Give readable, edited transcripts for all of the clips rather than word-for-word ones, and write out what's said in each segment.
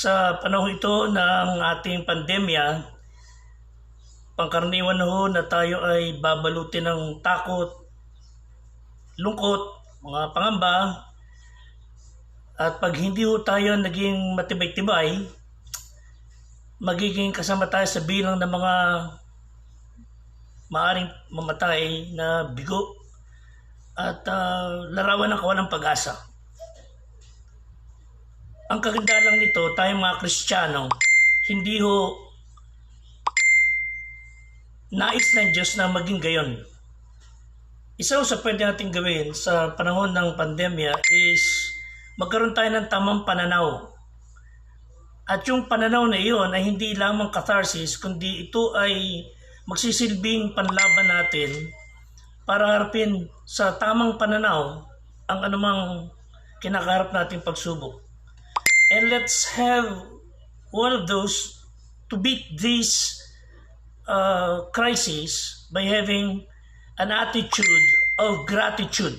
Sa panahon ito ng ating pandemya, pangkaraniwan ho na tayo ay babalutin ng takot, lungkot, mga pangamba, at pag hindi ho tayo naging matibay-tibay, magiging kasama tayo sa bilang ng mga maaring mamatay na bigo at larawan ng kawalang pag-asa. Ang kagandahan lang nito, tayong mga Kristiyano, hindi ho nais ng Diyos na maging gayon. Isa sa pwede natin gawin sa panahon ng pandemya is magkaroon tayo ng tamang pananaw. At yung pananaw na iyon ay hindi lamang catharsis, kundi ito ay magsisilbing panlaban natin para harapin sa tamang pananaw ang anumang kinakaharap nating pagsubok. And let's have one of those to beat this crisis by having an attitude of gratitude.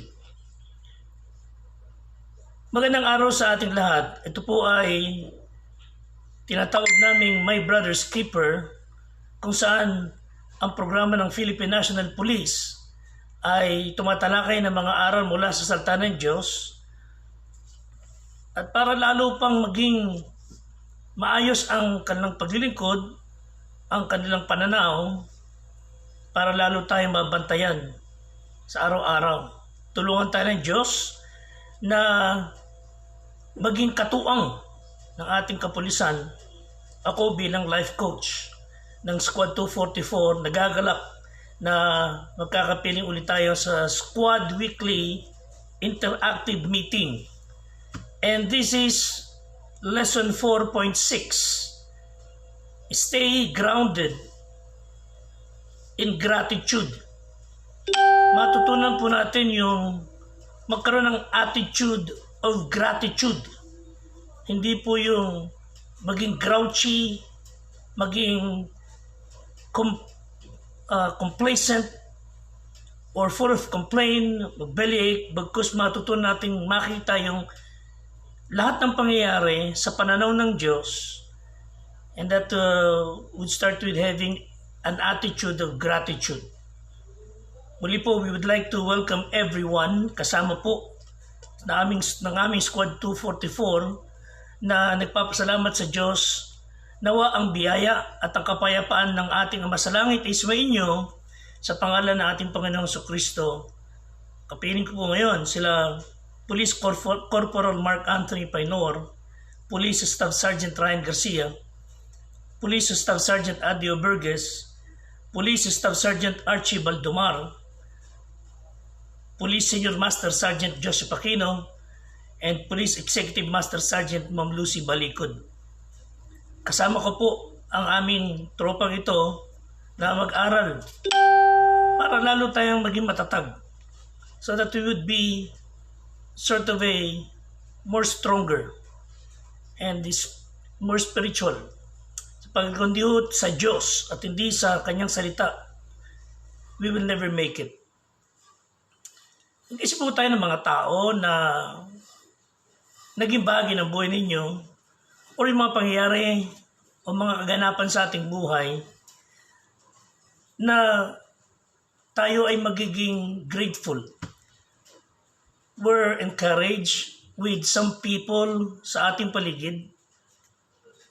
Magandang araw sa ating lahat. Ito po ay tinatawag naming My Brother's Keeper, kung saan ang programa ng Philippine National Police ay tumatalakay ng mga aral mula sa salita ng Diyos. At para lalo pang maging maayos ang kanilang paglilingkod, ang kanilang pananaw, para lalo tayong mabantayan sa araw-araw. Tulungan tayo ng Diyos na maging katuang ng ating kapulisan. Ako bilang life coach ng Squad 244, nagagalak na magkakapiling ulit tayo sa Squad Weekly Interactive Meeting. And this is lesson 4.6. Stay grounded in gratitude. Matutunan po natin yung magkaroon ng attitude of gratitude. Hindi po yung maging grouchy, maging complacent or full of complaint, bellyache, bagkus matutunan natin makita yung lahat ng pangyayari sa pananaw ng Diyos, and that would start with having an attitude of gratitude. Muli po, we would like to welcome everyone, kasama po ng aming Squad 244 na nagpapasalamat sa Diyos. Nawa ang biyaya at ang kapayapaan ng ating Ama sa Langit ay sumainyo sa pangalan ng ating Panginoong Jesucristo. Kapiling ko po ngayon sila Police Corporal Mark Anthony Painor, Police Staff Sergeant Ryan Garcia, Police Staff Sergeant Adio Burgess, Police Staff Sergeant Archie Baldomar, Police Senior Master Sergeant Joseph Aquino, and Police Executive Master Sergeant Ma'am Lucy Balikod. Kasama ko po ang aming tropang ito na mag-aral para lalo tayong maging matatag, so that we would be sort of a more stronger and more spiritual. Pag hindi sa Diyos at hindi sa Kanyang salita, we will never make it. Nag-isip po tayo ng mga tao na naging bahagi ng buhay ninyo o yung mga pangyayari o mga kaganapan sa ating buhay na tayo ay magiging grateful. We're encouraged with some people sa ating paligid,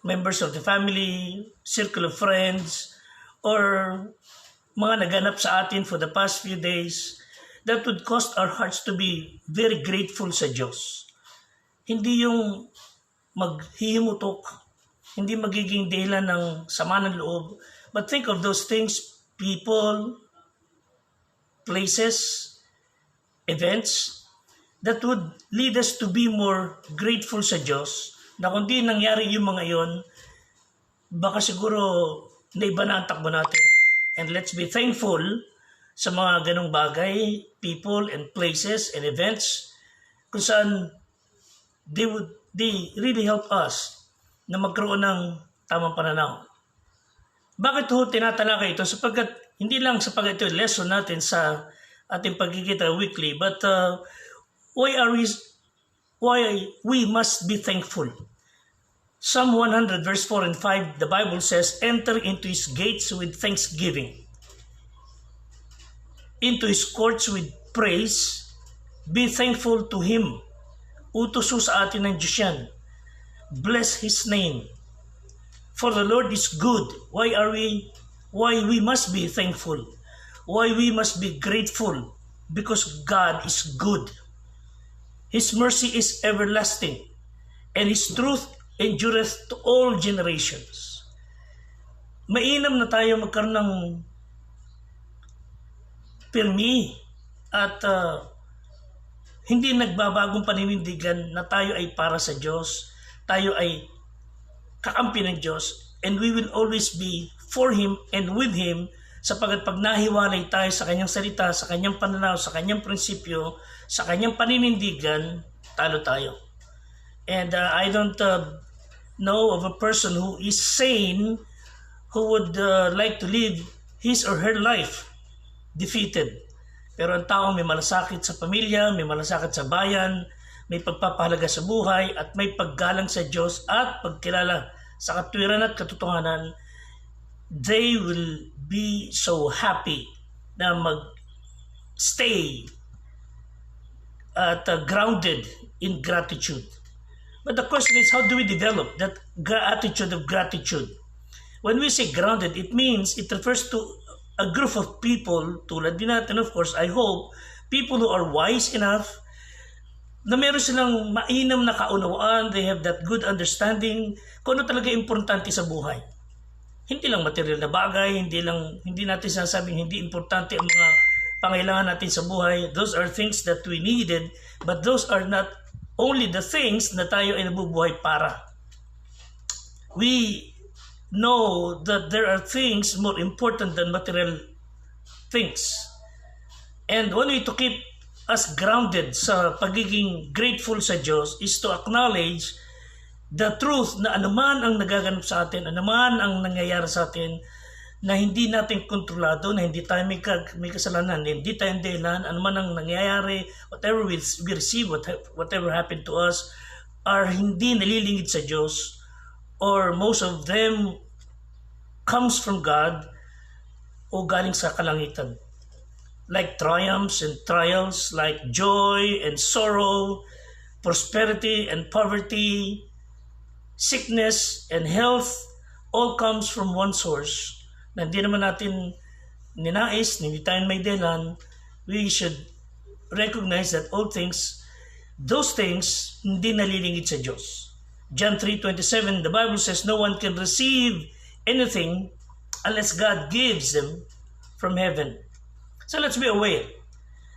members of the family, circle of friends, or mga naganap sa atin for the past few days that would cause our hearts to be very grateful sa Diyos. Hindi yung maghihimutok, hindi magiging dahilan ng sama ng loob, but think of those things, people, places, events, that would lead us to be more grateful sa Diyos, na kung di nangyari yung mga yon, baka siguro naiba na ang takbo natin. And let's be thankful sa mga ganong bagay, people and places and events, kung saan they really help us na magkaroon ng tamang pananaw. Bakit ho tinatalakay ito? Sapagkat hindi lang sapagkat ito lesson natin sa ating pagkikita weekly, but why we must be thankful. Psalm 100 verse 4 and 5, the Bible says, enter into His gates with thanksgiving, into His courts with praise, be thankful to Him. Utos sa atin ng Diyos yan. Bless His name. For the Lord is good. Why we must be thankful? Why we must be grateful? Because God is good. His mercy is everlasting, and His truth endureth to all generations. Mainam na tayo magkaroon ng pirmi at hindi nagbabagong paninindigan na tayo ay para sa Diyos, tayo ay kakampi ng Diyos, and we will always be for Him and with Him, sapagkat pag nahiwalay tayo sa Kanyang salita, sa Kanyang pananaw, sa Kanyang prinsipyo, sa Kanyang paninindigan, talo tayo. And I don't know of a person who is sane who would like to live his or her life defeated. Pero ang tao may malasakit sa pamilya, may malasakit sa bayan, may pagpapahalaga sa buhay, at may paggalang sa Diyos at pagkilala sa katwiran at katotohanan, they will be so happy na mag-stay at grounded in gratitude. But the question is, how do we develop that attitude of gratitude? When we say grounded, it means it refers to a group of people, tulad din natin, of course, I hope, people who are wise enough, na meron silang mainam na kaunawaan, they have that good understanding kung ano talaga importante sa buhay. Hindi lang material na bagay, hindi natin sinasabing hindi importante ang mga pangailangan natin sa buhay. Those are things that we needed, but those are not only the things na tayo ay nabubuhay para. We know that there are things more important than material things. And one way to keep us grounded sa pagiging grateful sa Diyos is to acknowledge the truth na anuman ang nagaganap sa atin, anuman ang nangyayari sa atin, na hindi natin kontrolado, na hindi tayo may kasalanan, hindi tayo dahilan, anuman ang nangyayari, whatever we receive, whatever happened to us, are hindi nalilingid sa Diyos, or most of them comes from God o galing sa kalangitan. Like triumphs and trials, like joy and sorrow, prosperity and poverty, sickness and health, all comes from one source na hindi naman natin ninais, hindi tayo may dahilan. We should recognize that all things, those things, hindi nalilingid sa Diyos. John 3:27, the Bible says, no one can receive anything unless God gives them from heaven. So let's be aware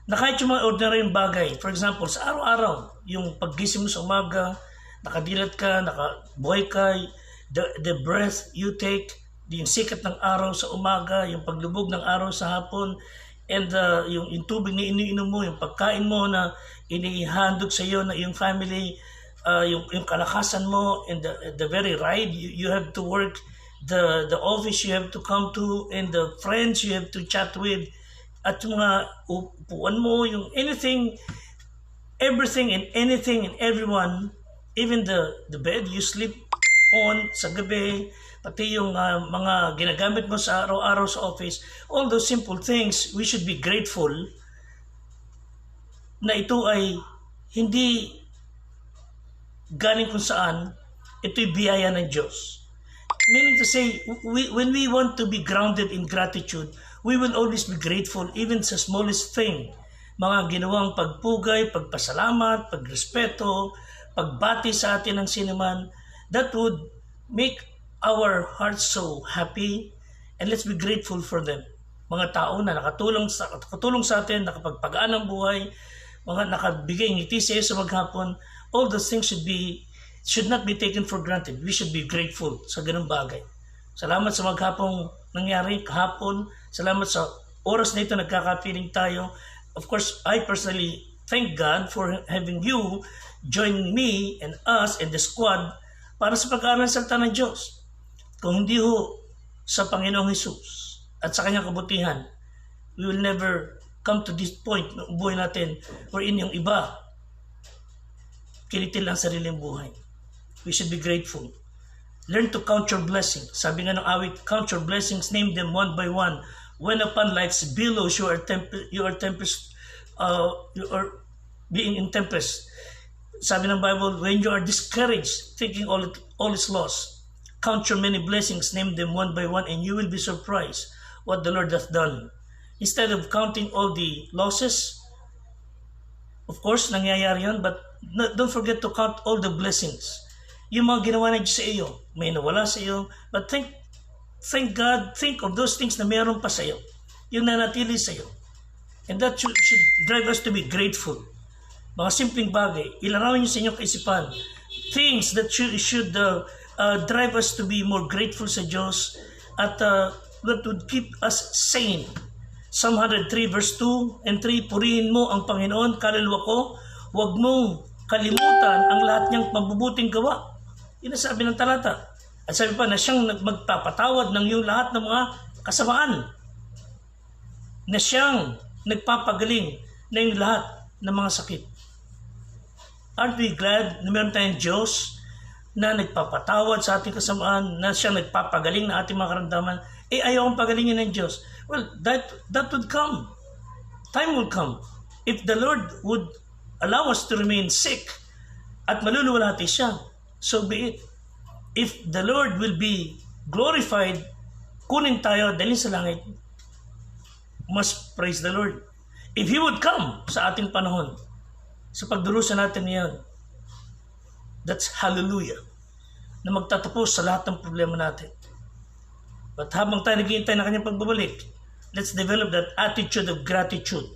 na kahit yung mga ordinary bagay, for example, sa araw-araw, yung paggising mo sa umaga, nakadilat ka, nakabuhay ka, the breath you take, yung sikat ng araw sa umaga, yung paglubog ng araw sa hapon, and yung tubig na iniinom mo, yung pagkain mo na inihandog sa iyo na yung family, yung kalakasan mo, and the very ride you have to work, the office you have to come to, and the friends you have to chat with, at yung mga upuan mo, yung anything, everything and anything and everyone, even the bed you sleep on sa gabi, pati yung mga ginagamit mo sa araw-araw sa office, all those simple things, we should be grateful na ito ay hindi galing kung saan, ito'y biyaya ng Diyos. Meaning to say, when we want to be grounded in gratitude, we will always be grateful even sa smallest thing. Mga ginawang pagpugay, pagpasalamat, pagrespeto, pagbati sa atin ng sinuman, that would make our hearts so happy, and let's be grateful for them. Mga tao na nakatulong sa atin, nakapagpagaan ng buhay, mga nakabigay ngiti sa iyo sa maghapon, all those things should not be taken for granted. We should be grateful sa ganung bagay. Salamat sa maghapong nangyari kahapon. Salamat sa oras na ito nagkakapiling tayo. Of course, I personally thank God for having you join me and us and the squad para sa pag-aaral ng salita ng Diyos. Kung hindi ho sa Panginoong Hesus at sa kanyang kabutihan, we will never come to this point ng buhay natin wherein yung iba kinitil ang sariling buhay. We should be grateful. Learn to count your blessings. Sabi nga ng awit, count your blessings, name them one by one. When upon life's billows you are being in tempest. Sabi ng Bible, when you are discouraged, thinking all is lost, count your many blessings, name them one by one, and you will be surprised what the Lord hath done. Instead of counting all the losses, of course, nangyayari yan, but don't forget to count all the blessings. Yung mga ginawa na Diyos sa iyo, may nawala sa iyo, but thank God, think of those things na mayroon pa sa iyo, yung nanatili sa iyo. And that should drive us to be grateful. Mga simpleng bagay, ilarawin niyo sa inyong kaisipan, things that should drive us to be more grateful sa Diyos at that would keep us sane. Psalm 103 verse 2 and 3, purihin mo ang Panginoon, kaluluwa ko, huwag mong kalimutan ang lahat niyang mabubuting gawa. Yun ang sabi ng talata. At sabi pa na siyang magpapatawad ng yung lahat ng mga kasamaan. Na siyang nagpapagaling na yung lahat ng mga sakit. Aren't we glad na meron tayong Diyos na nagpapatawad sa ating kasamaan, na siyang nagpapagaling na ating mga karamdaman? Ayaw ang pagalingin ng Diyos. Well, that would come. Time will come. If the Lord would allow us to remain sick at maluluwalhati siya, so be it. If the Lord will be glorified, kunin tayo, dalhin sa langit, must praise the Lord. If He would come sa ating panahon, sa pagdurusa natin ngayon, that's hallelujah, na magtatapos sa lahat ng problema natin. But habang tayo naghihintay na kanyang pagbabalik, let's develop that attitude of gratitude.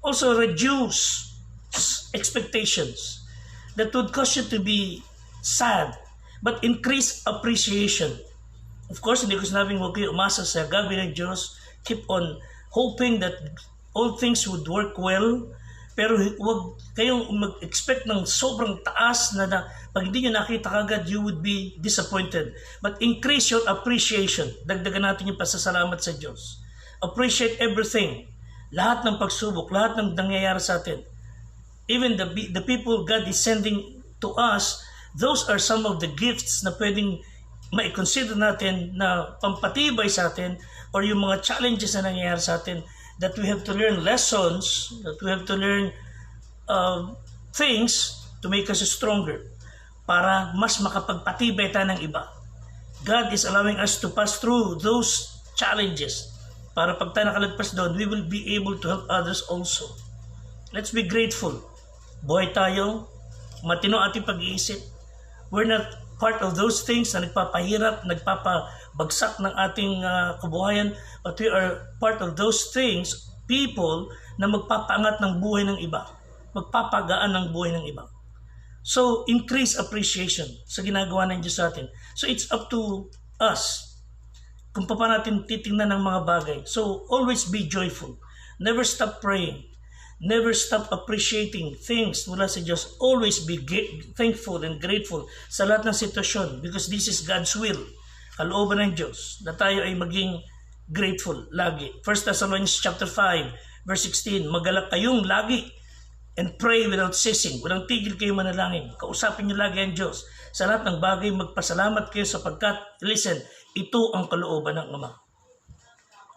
Also, reduce expectations that would cause you to be sad, but increase appreciation. Of course, hindi ko sinabing huwag kayo umasa sa gagawin ng Diyos. Keep on hoping that all things would work well, pero huwag kayong mag-expect ng sobrang taas na pag hindi nyo nakita kagad, you would be disappointed. But increase your appreciation. Dagdagan natin yung pasasalamat sa Diyos. Appreciate everything. Lahat ng pagsubok, lahat ng nangyayari sa atin. Even the people God is sending to us, those are some of the gifts na pwedeng ma-consider natin na pampatibay sa atin, or yung mga challenges na nangyayari sa atin, that we have to learn lessons, that we have to learn things to make us stronger para mas makapagpatibay tayo ng iba. God is allowing us to pass through those challenges para pag tayo nakalagpas doon, we will be able to help others also. Let's be grateful. Buhay tayo, matino ating pag-iisip. We're not part of those things na nagpapahirap, nagpapabagsak ng ating kabuhayan, but we are part of those things, people na magpapaangat ng buhay ng iba, magpapagaan ng buhay ng iba. So, increase appreciation sa ginagawa ng Diyos sa atin. So, it's up to us kung paano natin titingnan ng mga bagay. So, always be joyful. Never stop praying. Never stop appreciating things mula sa Diyos. Always be thankful and grateful sa lahat ng sitwasyon, because this is God's will. Kalooban ng Diyos na tayo ay maging grateful lagi. 1 Thessalonians chapter 5 verse 16, magalak kayong lagi and pray without ceasing. Walang tigil kayo manalangin. Kausapin niyo lagi ang Diyos. Sa lahat ng bagay, magpasalamat kayo sapagkat, listen, ito ang kalooban ng Ama.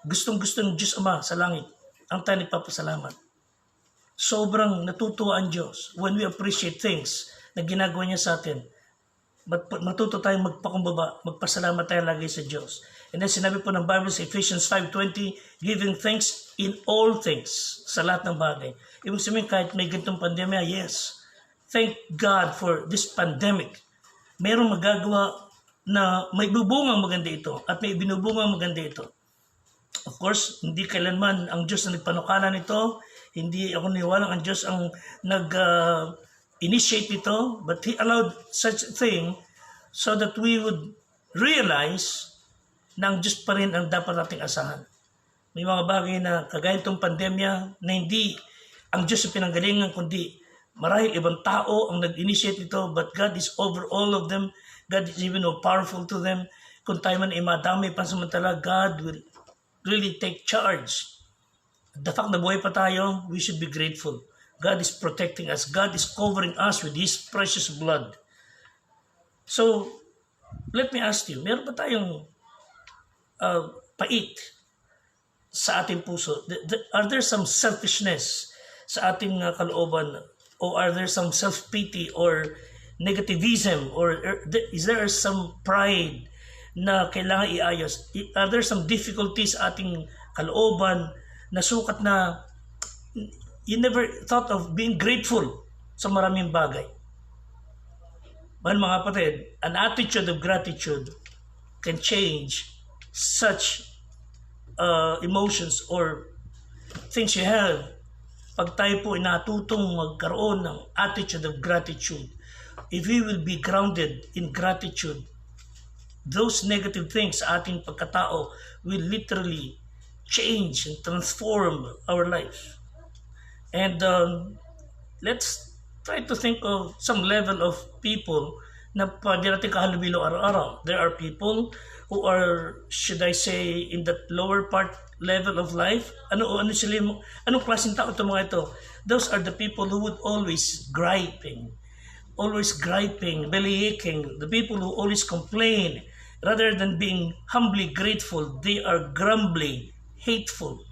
Gustong-gusto ng Diyos Ama sa langit ang tayo nagpapasalamat. Sobrang natutuwa ang Diyos when we appreciate things na ginagawa niya sa atin. Matuto tayong magpakumbaba, magpasalamat tayo lagi sa Diyos. And then sinabi po ng Bible sa Ephesians 5:20, giving thanks in all things, sa lahat ng bagay. Ibig sabihin, kahit may ganitong pandemya, yes, thank God for this pandemic. Merong magagawa na may bubungang maganda ito at may binubungang maganda ito. Of course, hindi kailanman ang Diyos na nagpanukala nito. Hindi ako niwalang ang Diyos ang nag-initiate nito, but He allowed such a thing so that we would realize na ang Diyos pa rin ang dapat nating asahan. May mga bagay na kagaya itong pandemya na hindi ang Diyos ang pinanggalingan, kundi marahil ibang tao ang nag-initiate nito, but God is over all of them. God is even more powerful to them. Kung tayo man ay madami pansamantala, God will really take charge. The fact na buhay pa tayo, we should be grateful. God is protecting us. God is covering us with His precious blood. So, let me ask you, meron ba tayong pait sa ating puso? Are there some selfishness sa ating kalooban? Or are there some self-pity or negativism? Or is there some pride na kailangan iayos? Are there some difficulties sa ating kalooban na sukat na you never thought of being grateful sa maraming bagay? Well, mga kapatid, an attitude of gratitude can change such emotions or things you have pag tayo po natutong magkaroon ng attitude of gratitude. If we will be grounded in gratitude, those negative things sa ating pagkatao will literally change and transform our life. And let's try to think of some level of people na pwede natin kahalubilo araw-araw. There are people who are, should I say, in that lower part level of life. Anong klaseng tao ito mga ito? Those are the people who would always griping, bellyaching, the people who always complain. Rather than being humbly grateful, they are grumbly, hateful.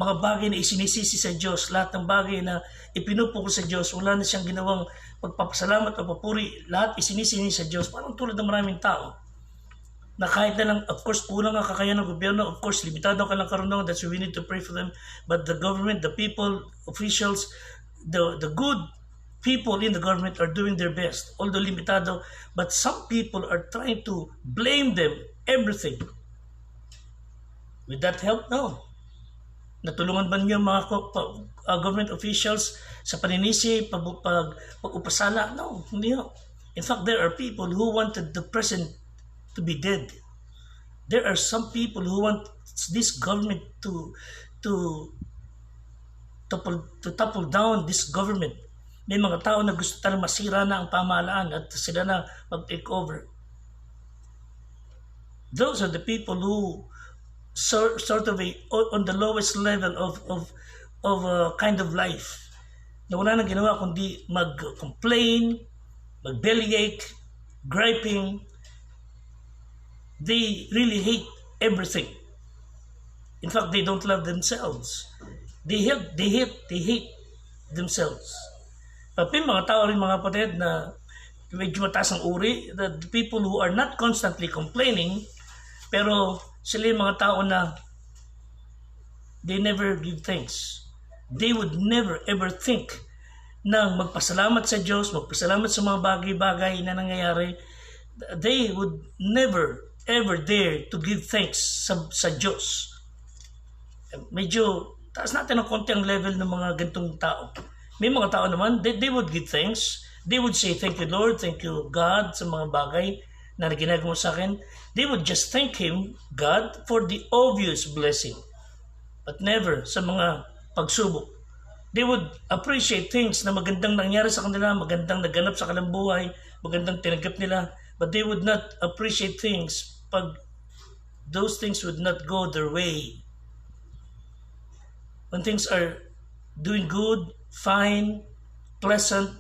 Mga bagay na isinisisi sa Diyos, lahat ng bagay na ipinupukol sa Diyos, wala na siyang ginawang pagpapasalamat o papuri, lahat isinisisi sa Diyos. Parang tulad ng maraming tao na kahit na lang, of course, kulang ang kakayahan ng gobyerno, of course, limitado ang kanilang karunungan, that's why we need to pray for them. But the government, the people, officials, the good people in the government are doing their best, although limitado. But some people are trying to blame them everything. Will that help? No. Natulungan ba niyo mga government officials sa paninisi, pag-upasala? No, hindi ho. In fact, there are people who wanted the president to be dead. There are some people who want this government to topple down this government. May mga tao na gusto talagang masira na ang pamahalaan at sila na mag-take over. Those are the people who sort of on the lowest level of kind of life na wala nang ginawa kundi mag-complain, mag-bellyache, griping. They really hate everything. In fact, they don't love themselves. They hate themselves. But may mga tao rin mga kapatid na medyo mataas ang uri, the people who are not constantly complaining, pero sila yung mga tao na they never give thanks. They would never ever think na magpasalamat sa Diyos, magpasalamat sa mga bagay-bagay na nangyayari. They would never ever dare to give thanks sa Diyos. Medyo taas natin ang konti ang level ng mga gantong tao. May mga tao naman, they would give thanks. They would say, thank you Lord, thank you God sa mga bagay na ginagawa mo sa akin. They would just thank Him, God, for the obvious blessing. But never sa mga pagsubok. They would appreciate things na magandang nangyari sa kanila, magandang naganap sa kanilang buhay, magandang tinanggap nila. But they would not appreciate things pag those things would not go their way. When things are doing good, fine, pleasant,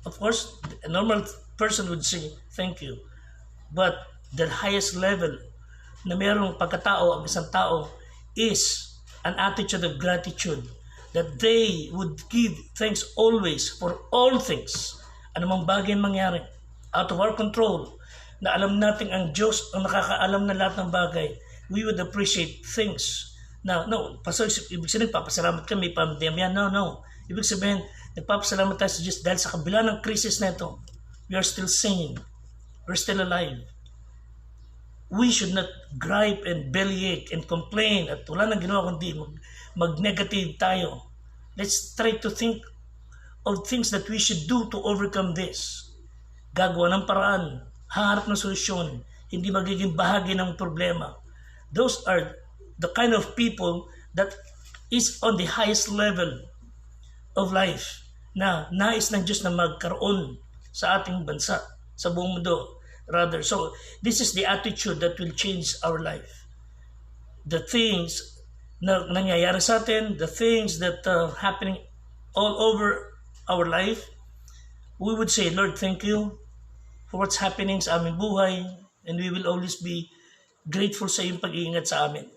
of course, a normal person would say, thank you. But the highest level na mayroong pagkatao ang isang tao is an attitude of gratitude, that they would give thanks always for all things. Anumang bagay mangyari, out of our control, na alam natin ang Diyos ang nakakaalam na lahat ng bagay, we would appreciate things. Now, no, ibig sabihin, papasalamat kami, pandemya, no. Ibig sabihin, nagpapasalamat tayo sa Diyos dahil sa kabila ng krisis na ito, we are still sane, we're still alive. We should not gripe and bellyache and complain at wala nang ginawa kundi mag-negative tayo. Let's try to think of things that we should do to overcome this. Gagawa ng paraan, haharap ng solusyon, hindi magiging bahagi ng problema. Those are the kind of people that is on the highest level of life na nais ng Diyos na magkaroon sa ating bansa, sa buong mundo. Rather, so this is the attitude that will change our life. The things na nangyayari sa atin, the things that happening all over our life, we would say, Lord, thank you for what's happening sa aming buhay. and we will always be grateful sa iyong pag-iingat sa amin.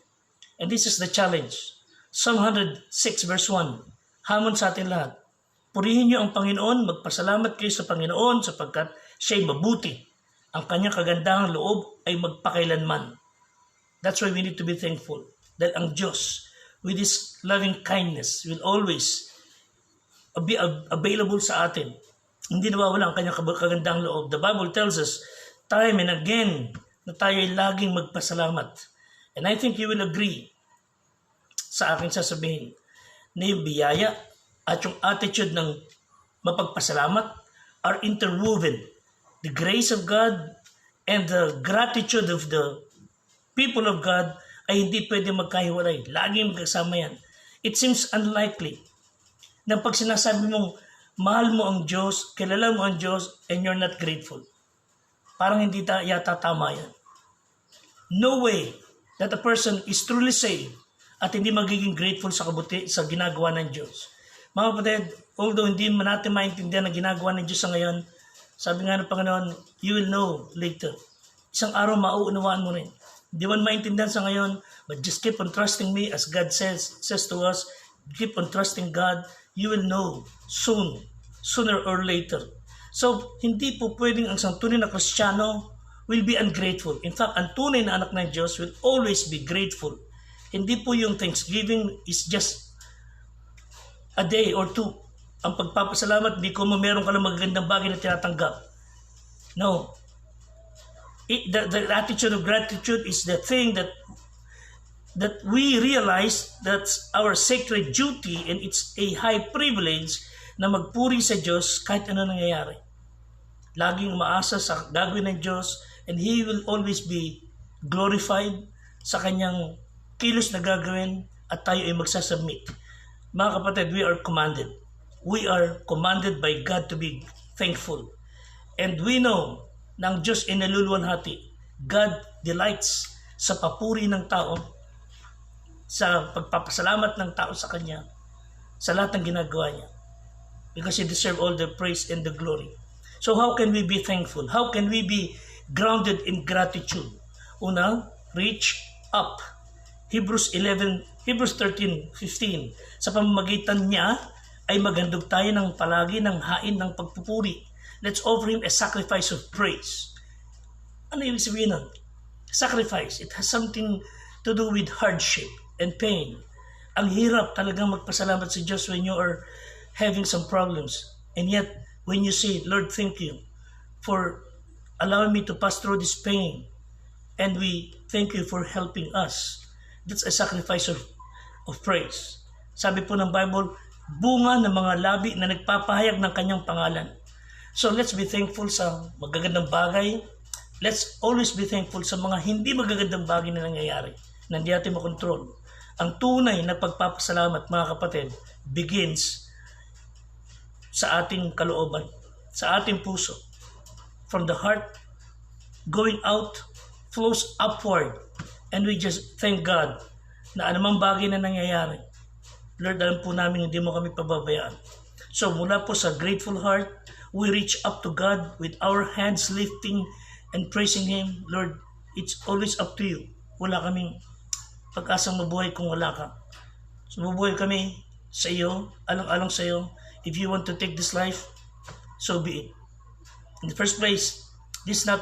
And this is the challenge. Psalm 106 verse 1, hamon sa atin lahat. Purihin niyo ang Panginoon, magpasalamat kayo sa Panginoon sapagkat siya'y mabuti. Ang kanyang kagandahang loob ay magpakailanman. That's why we need to be thankful. Dahil ang Diyos, with His loving kindness, will always be available sa atin. Hindi nawawala ang kanyang kagandahang loob. The Bible tells us time and again na tayo ay laging magpasalamat. And I think you will agree sa aking sasabihin na yung biyaya at yung attitude ng mapagpasalamat are interwoven. The grace of God and the gratitude of the people of God ay hindi pwede magkahiwalay. Laging magkasama yan. It seems unlikely na pag sinasabi mong mahal mo ang Diyos, kilala mo ang Diyos, and you're not grateful. Parang hindi yata tama yan. No way that a person is truly saved at hindi magiging grateful sa kabuti sa ginagawa ng Diyos. Mga kapatid, although hindi man natin maintindihan ang ginagawa ng Diyos sa ngayon, sabi nga ng Panginoon, you will know later. Isang araw mauunawaan mo rin. Hindi man maintindihan sa ngayon, but just keep on trusting me as God says to us, keep on trusting God, you will know sooner or later. So, hindi po pwedeng ang isang tunay na Kristiyano will be ungrateful. In fact, ang tunay na anak ng Diyos will always be grateful. Hindi po yung Thanksgiving is just a day or two. Ang pagpapasalamat, hindi ko meron ka ng magagandang bagay na tinatanggap. No. The attitude of gratitude is the thing that we realize that's our sacred duty and it's a high privilege na magpuri sa Diyos kahit ano nangyayari. Laging umaasa sa gagawin ng Diyos and He will always be glorified sa kanyang kilos na gagawin at tayo ay magsasubmit. Mga kapatid, we are commanded. We are commanded by God to be thankful. And we know na ang Diyos ay naluluwalhati. God delights sa papuri ng tao, sa pagpapasalamat ng tao sa Kanya, sa lahat ng ginagawa niya. Because He deserves all the praise and the glory. So how can we be thankful? How can we be grounded in gratitude? Una, reach up. Hebrews 13:15. Sa pamamagitan niya ay maghandog tayo ng palagi ng hain ng pagpupuri. Let's offer Him a sacrifice of praise. Ano ibig sabihin nun? Sacrifice. It has something to do with hardship and pain. Ang hirap talagang magpasalamat sa Diyos when you are having some problems. And yet, when you say, Lord, thank you for allowing me to pass through this pain. And we thank you for helping us. That's a sacrifice of praise. Sabi po ng Bible, bunga ng mga labi na nagpapahayag ng kanyang pangalan. So let's be thankful sa magagandang bagay. Let's always be thankful sa mga hindi magagandang bagay na nangyayari na hindi natin makontrol. Ang tunay na pagpapasalamat, mga kapatid, begins sa ating kalooban, sa ating puso. From the heart, going out, flows upward. And we just thank God na anumang bagay na nangyayari, Lord, alam po namin hindi mo kami pababayaan. So mula po sa grateful heart, we reach up to God with our hands lifting and praising Him. Lord, it's always up to you. Wala kaming pag-asang mabuhay kung wala ka. So mabuhay kami sa iyo, alang-alang sa iyo. If you want to take this life, so be it. In the first place, this is not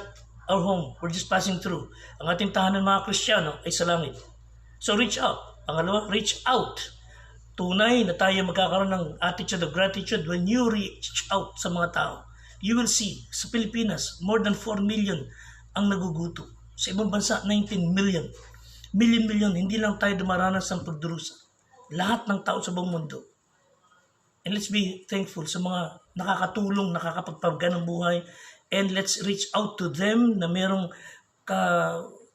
our home. We're just passing through. Ang ating tahanan mga Kristiyano ay sa langit. So reach out. Pangalawa, reach out. Tunay na tayo magkakaroon ng attitude of gratitude when you reach out sa mga tao. You will see, sa Pilipinas, more than 4 million ang naguguto. Sa ibang bansa, 19 million. Million, hindi lang tayo dumaranas ng pagdurusa. Lahat ng tao sa buong mundo. And let's be thankful sa mga nakakatulong, nakakapagpagaan ng buhay. And let's reach out to them na merong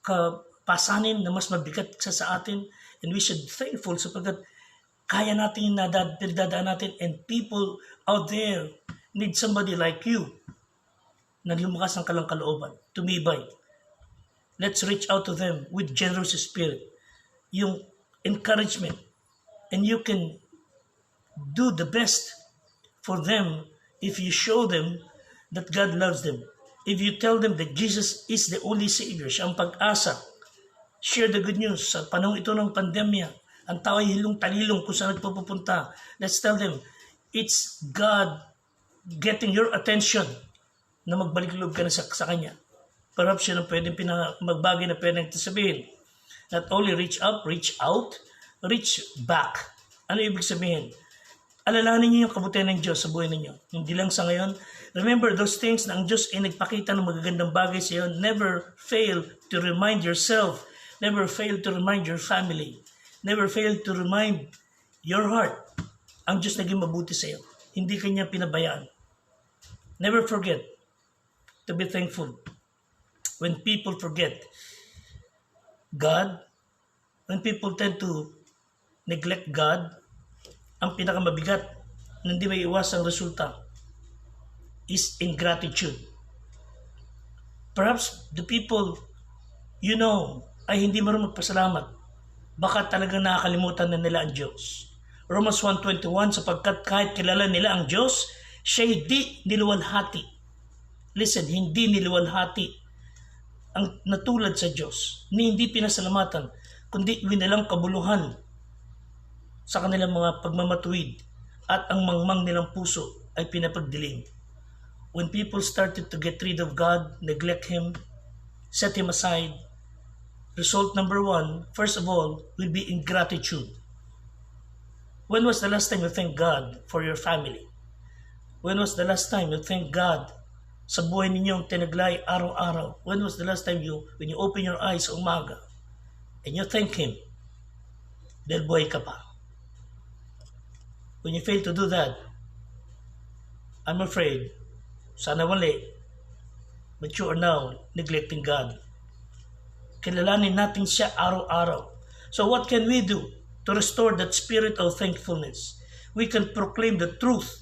kapasanin na mas mabigat sa atin. And we should be thankful sapagkat kaya natin na pinagdadaan natin and people out there need somebody like you na lumakas ng kalang kalooban, tumibay. Let's reach out to them with generous spirit. Yung encouragement. And you can do the best for them if you show them that God loves them. if you tell them that Jesus is the only Savior, siya ang pag-asa, share the good news. Sa panahon ito ng pandemya, ang tao ay hilong-talilong kung saan nagpupunta. Let's tell them, it's God getting your attention na magbalik loob ka na sa Kanya. Perhaps yun ang pwedeng magbagay na pwedeng sabihin. Not only reach up, reach out, reach back. Ano ibig sabihin? Alalahanin niyo yung kabutihan ng Diyos sa buhay ninyo. Hindi lang sa ngayon. Remember those things na ang Diyos ay nagpakita ng magagandang bagay sa iyo. Never fail to remind yourself. Never fail to remind your family. Never fail to remind your heart. Ang Diyos naging mabuti sa iyo. Hindi Kanya pinabayaan. Never forget to be thankful. When people forget God, when people tend to neglect God, ang pinakamabigat na hindi may iwasang resulta is ingratitude. Perhaps the people you know ay hindi marunong magpasalamat. Baka talagang nakakalimutan na nila ang Diyos. Romans 1:21, sapagkat kahit kilala nila ang Diyos, siya hindi niluwalhati. Listen, hindi niluwalhati ang natulad sa Diyos, ni hindi pinasalamatan, kundi winalang kabuluhan sa kanilang mga pagmamatuwid at ang mangmang nilang puso ay pinapagdilim. When people started to get rid of God, neglect Him, set Him aside, result number 1, first of all, will be ingratitude. When was the last time you thank God for your family? When was the last time you thank God sa buhay ninyong tinaglay araw-araw? When was the last time when you open your eyes sa umaga and you thank Him dahil buhay ka pa? When you fail to do that, I'm afraid, sana wali, but you are now neglecting God. Kilalanin natin siya araw-araw. So what can we do to restore that spirit of thankfulness? We can proclaim the truth.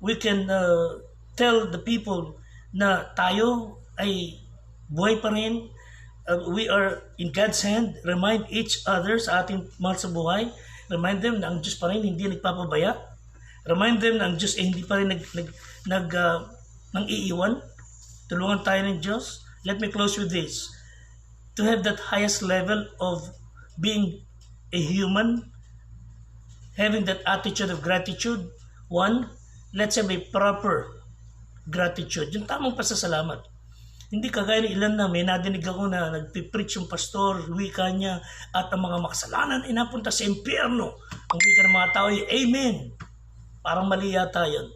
We can tell the people na tayo ay buhay pa rin. We are in God's hand. Remind each other sa ating mahal sa buhay. Remind them na ang Diyos pa rin hindi nagpapabaya. Remind them na ang Diyos ay hindi pa rin nang iiwan. Tulungan tayo ng Diyos. Let me close with this. To have that highest level of being a human, having that attitude of gratitude, 1, let's have a proper gratitude. Yung tamang pasasalamat. Hindi kagaya ng ilan na may nadinig ako na nagpipreach yung pastor, wika niya, at ang mga makasalanan ay napunta sa impyerno. Ang wika ng mga tao ay, Amen. Parang mali yata yun.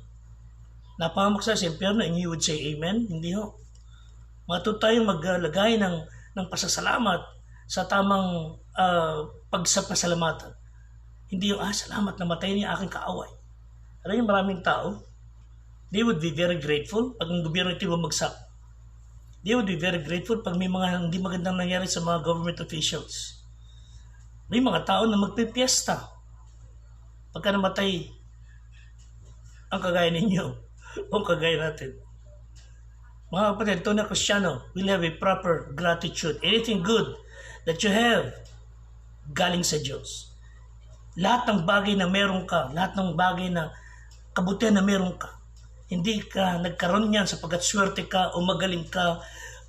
Napamaksa sa impyerno and you would say Amen? Hindi ho. Matuto tayong maglagay ng pasasalamat sa tamang pagsapasalamatan. Hindi yung, salamat na matay niya aking kaaway. Alam yung maraming tao, they would be very grateful pag ang gobyerno ito bumagsak. They would be very grateful pag may mga hindi magandang nangyari sa mga government officials. May mga tao na magpipiesta pagka namatay ang kagaya ninyo o kagaya natin. Mga kapatid, ito na Kristiyano, will have a proper gratitude. Anything good that you have, galing sa Diyos. Lahat ng bagay na meron ka, lahat ng bagay na kabutihan na meron ka, hindi ka nagkaroon niyan sapagkat swerte ka o magaling ka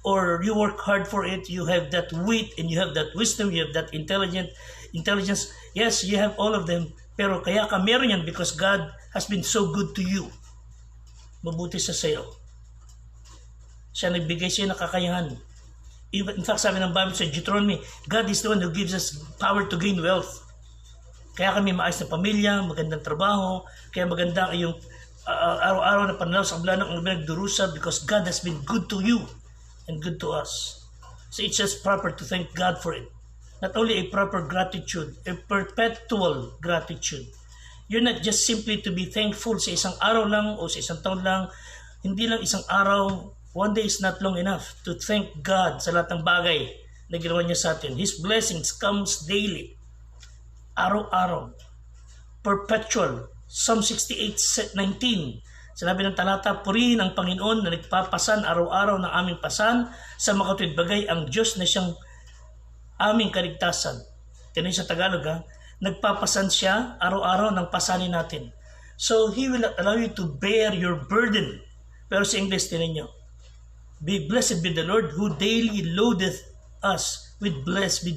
or you work hard for it, you have that wit and you have that wisdom, you have that intelligence. Yes, you have all of them, pero kaya ka meron yan because God has been so good to you. Mabuti sa sayo. Siya nagbigay siya ng kakayahan. In fact, sabi ng Bible sa Deuteronomy, God is the one who gives us power to gain wealth. Kaya kami maayos na pamilya, magandang trabaho, kaya maganda yung araw-araw na pananaw sa kabila ng nagdurusa because God has been good to you and good to us. So it's just proper to thank God for it. Not only a proper gratitude, a perpetual gratitude. You're not just simply to be thankful sa isang araw lang o sa isang taon lang. Hindi lang isang araw. One day is not long enough to thank God sa lahat ng bagay na ginawa niya sa atin. His blessings comes daily. Araw-araw. Perpetual. Psalm 68:19. Sinabi ng talata, purihin ang Panginoon na nagpapasan araw-araw ng aming pasan sa makatuwid bagay ang Diyos na siyang aming kaligtasan. Tinan sa Tagalog nagpapasan siya araw-araw ng pasanin natin. So He will allow you to bear your burden Pero sa English, tinan nyo, be blessed be the Lord who daily loadeth us with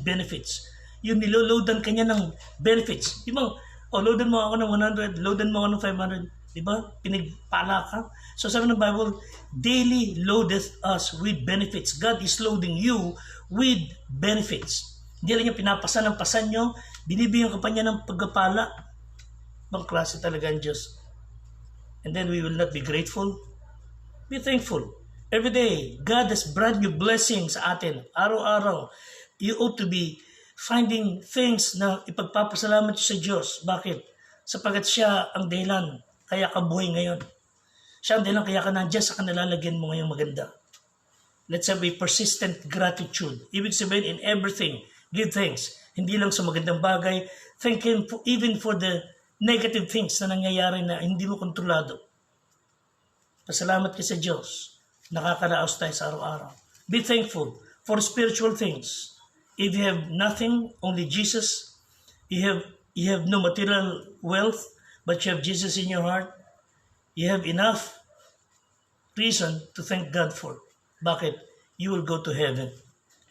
benefits. Yung niloloadan kanya ng benefits. Di ba? Loadan mo ako ng 100, loadan mo ako ng 500. Di ba? Pinagpala ka. So sabi ng Bible, daily loadeth us with benefits. God is loading you with benefits. Hindi lang niya pinapasan ng pasan nyo, binibigyan ka pa niya ng pagkapala. Bang klase talaga ang Diyos. And then we will not be grateful. Be thankful. Every day, God has brand new blessings sa atin. Araw-araw, you ought to be finding things na ipagpapasalamat sa Diyos. Bakit? Sapagat siya ang dahilan kaya ka buhay ngayon. Siya ang dahilan kaya ka nandiyan sa kanalalagyan mo ngayong maganda. Let's have a persistent gratitude. Ibig sabihin, in everything, give thanks. Hindi lang sa magandang bagay. Thank Him even for the negative things na nangyayari na hindi mo kontrolado. Pasalamat ka sa Diyos. Nakakaraos tayo sa araw-araw. Be thankful for spiritual things. If you have nothing, only Jesus. You have no material wealth, but you have Jesus in your heart. You have enough reason to thank God for. Bakit? You will go to heaven.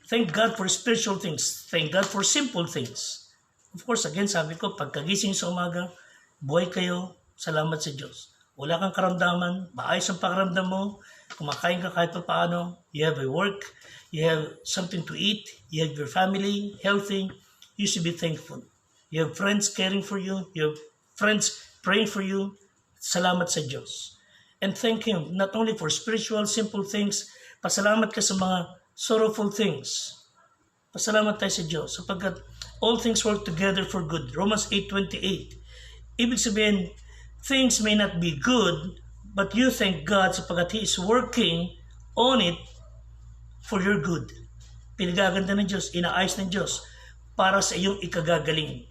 Thank God for spiritual things. Thank God for simple things. Of course, again, sabi ko, pagkagising sa umaga, buhay kayo, salamat sa Diyos. Wala kang karamdaman, maayos ang pakiramdam mo, kumakain ka kahit pa paano, you have a work, you have something to eat, you have your family, healthy, you should be thankful. You have friends caring for you, you have friends praying for you, salamat sa Diyos. And thank Him, not only for spiritual, simple things, pasalamat ka sa mga sorrowful things. Pasalamat tayo sa Diyos, sapagkat all things work together for good. Romans 8:28. Ibig sabihin, things may not be good, but you thank God sapagkat He is working on it for your good. Pinagaganda ng Diyos, inaayos ng Diyos para sa iyong ikagagaling.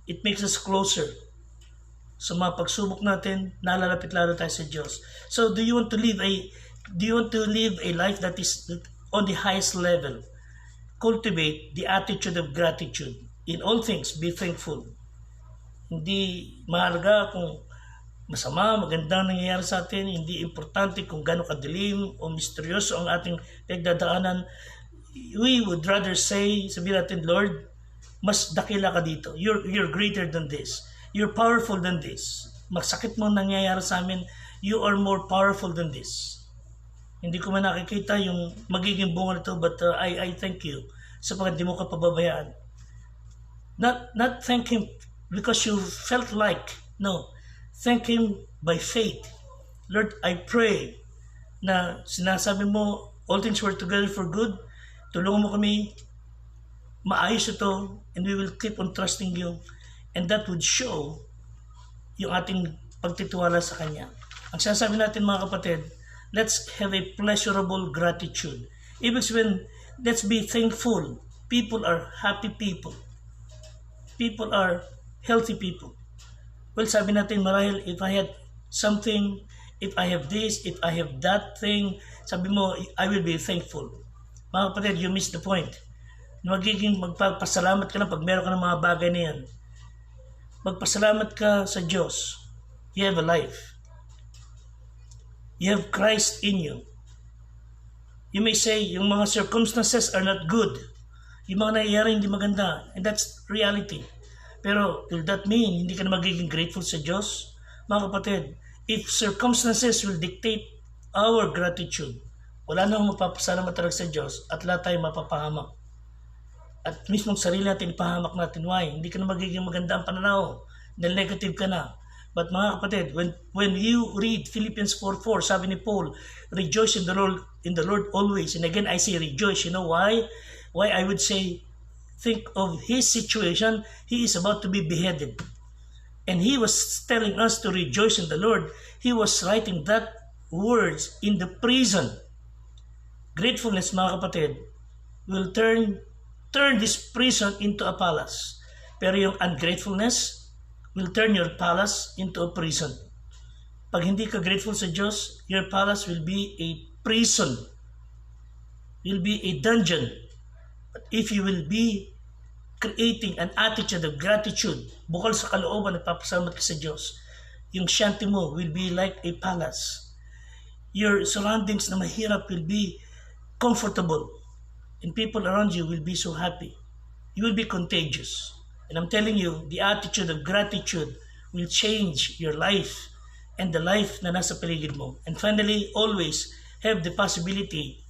It makes us closer. Sa mga pagsubok natin, nalalapit lalo tayo sa Diyos. So, do you want to live a life that is on the highest level? Cultivate the attitude of gratitude. In all things, be thankful. Hindi mahalaga kung masama, maganda nangyayari sa atin, hindi importante kung gaano kadilim o misteryoso ang ating pagdadaanan. We would rather say, sabihin natin, Lord, mas dakila ka dito. You're greater than this. You're powerful than this. Masakit mo nangyayari sa amin, you are more powerful than this. Hindi ko man nakikita yung magiging bunga nito, but I thank you sapagkat di mo ka pababayaan. Not thank Him because you felt like, no. Thank Him by faith. Lord, I pray na sinasabi mo, all things work together for good. Tulungan mo kami, maayos ito, and we will keep on trusting you. And that would show yung ating pagtitiwala sa Kanya. Ang sinasabi natin mga kapatid, let's have a pleasurable gratitude. Ibig sabihin, let's be thankful. People are happy people. People are healthy people. Well, sabi natin marahil, if I had something, if I have this, if I have that thing, sabi mo, I will be thankful. Mga kapatid, you missed the point. Magiging magpapasalamat ka na pag meron ka ng mga bagay na yan. Magpasalamat ka sa Diyos. You have a life. You have Christ in you. You may say, yung mga circumstances are not good. Yung mga nangyayari hindi maganda. And that's reality. Pero will that mean hindi ka na magiging grateful sa Diyos? Mga kapatid, if circumstances will dictate our gratitude, wala na akong mapapasalamat talaga sa Diyos at lahat tayo mapapahamak. At mismo sarili natin, ipahamak natin. Why? Hindi ka na magiging maganda ang pananaw. Dahil negative ka na. But mga kapatid, when you read Philippians 4:4, sabi ni Paul, rejoice in the Lord always. And again, I say rejoice. You know why? Why I would say, think of his situation. He is about to be beheaded. And he was telling us to rejoice in the Lord. He was writing that words in the prison. Gratefulness, mga kapatid, will turn this prison into a palace. Pero yung ungratefulness will turn your palace into a prison. Pag hindi ka grateful sa Diyos, your palace will be a prison. Will be a dungeon. But if you will be creating an attitude of gratitude, bukal sa kalooban at papasalamat ka sa Diyos, Yung shanty mo will be like a palace. Your surroundings na mahirap will be comfortable. And people around you will be so happy. You will be contagious. And I'm telling you, the attitude of gratitude will change your life and the life na nasa paligid mo. And finally, always have the possibility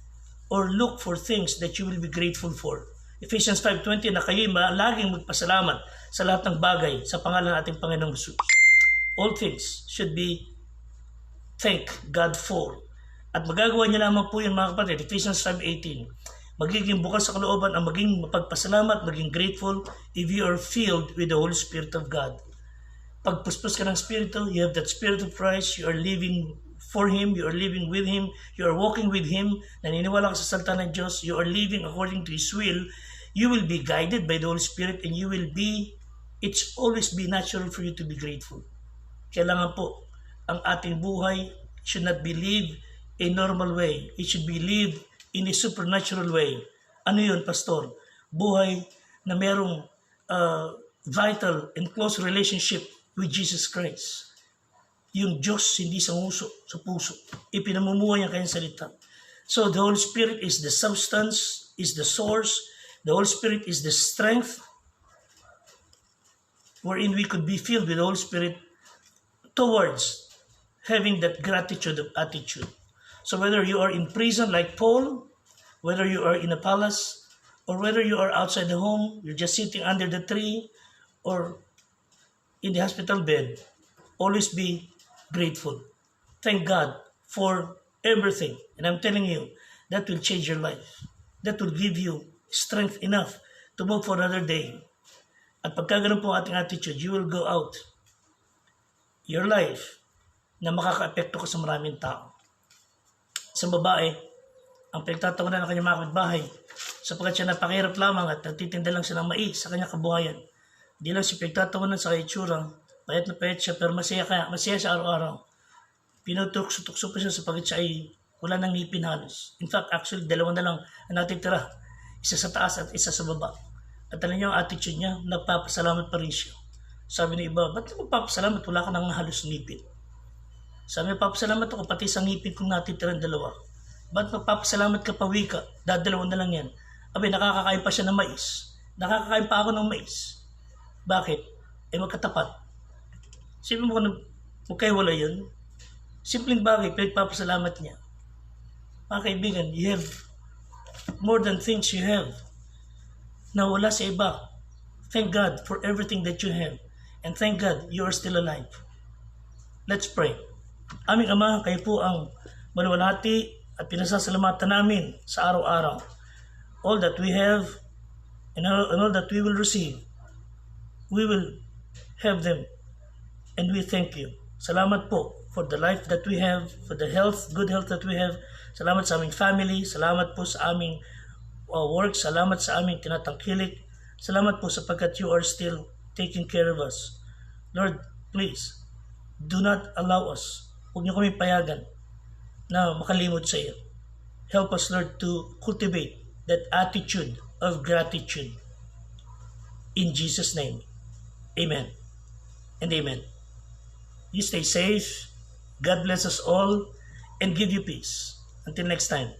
or look for things that you will be grateful for. Ephesians 5:20 na kayo laging magpasalamat sa lahat ng bagay sa pangalan ng ating Panginoong Jesus. All things should be thank God for. At magagawa niyo lamang po yun mga kapatid, Ephesians 5:18. Magiging bukas sa kalooban ang maging mapagpasalamat, maging grateful if you are filled with the Holy Spirit of God. Pag puspos ka ng Spirito, you have that Spirit of Christ, you are living for Him, you are living with Him, you are walking with Him, naniniwala ka sa salita ng Diyos, you are living according to His will, you will be guided by the Holy Spirit and you will be, it's always be natural for you to be grateful. Kailangan po, ang ating buhay should not be lived a normal way. It should be lived in a supernatural way. Ano yun, Pastor? Buhay na merong vital and close relationship with Jesus Christ. Yung Diyos hindi sanguso sa puso. Ipinamumuhay niya kanyang salita. So the Holy Spirit is the substance, is the source. The Holy Spirit is the strength wherein we could be filled with the Holy Spirit towards having that gratitude of attitude. So whether you are in prison like Paul, whether you are in a palace, or whether you are outside the home, you're just sitting under the tree, or in the hospital bed, always be grateful. Thank God for everything. And I'm telling you, that will change your life. That will give you strength enough to move for another day. At pagka ganun po ating attitude, you will go out your life na makaka-epekto ka sa maraming tao. Isang babae, ang pinagtatawanan ng kanyang mga kapitbahay sapagkat siya napakahirap lamang at nagtitinda lang siya ng mais sa kanyang kabuhayan. Hindi lang siya pinagtatawanan sa itsura, payat na payat siya pero masaya siya araw-araw. Pinutukso-tukso pa siya sapagkat siya ay wala nang ngipin halos. In fact, actually, dalawa na lang ang natitira. Isa sa taas at isa sa baba. At alam niyo ang attitude niya, nagpapasalamat pa rin siya. Sabi ng iba, ba't magpapasalamat? Wala ka nang halos ngipin. Sabi niya, papasalamat ako pati sa ngipin kong natitirang dalawa. Ba't magpapasalamat ka pa wika? Dadalawa na lang yan. Abay, nakakakain pa siya ng mais. Nakakakain pa ako ng mais. Bakit? Magkatapat. Sabi mo kung magkaiwala yun. Simpleng bagay, pinagpapasalamat niya. Mga kaibigan, you have more than things you have na wala sa iba. Thank God for everything that you have. And thank God you are still alive. Let's pray. Aming Ama, kayo po ang maluwalhati at pinasasalamatan namin sa araw-araw. All that we have and all that we will receive, we will have them. And we thank you. Salamat po for the life that we have, for the health, good health that we have. Salamat sa aming family. Salamat po sa aming work. Salamat sa aming tinatangkilik. Salamat po sapagkat you are still taking care of us. Lord, please, do not allow us. Huwag niyo kami payagan na makalimot sa iyo. Help us, Lord, to cultivate that attitude of gratitude. In Jesus' name, amen and amen. You stay safe. God bless us all and give you peace. Until next time.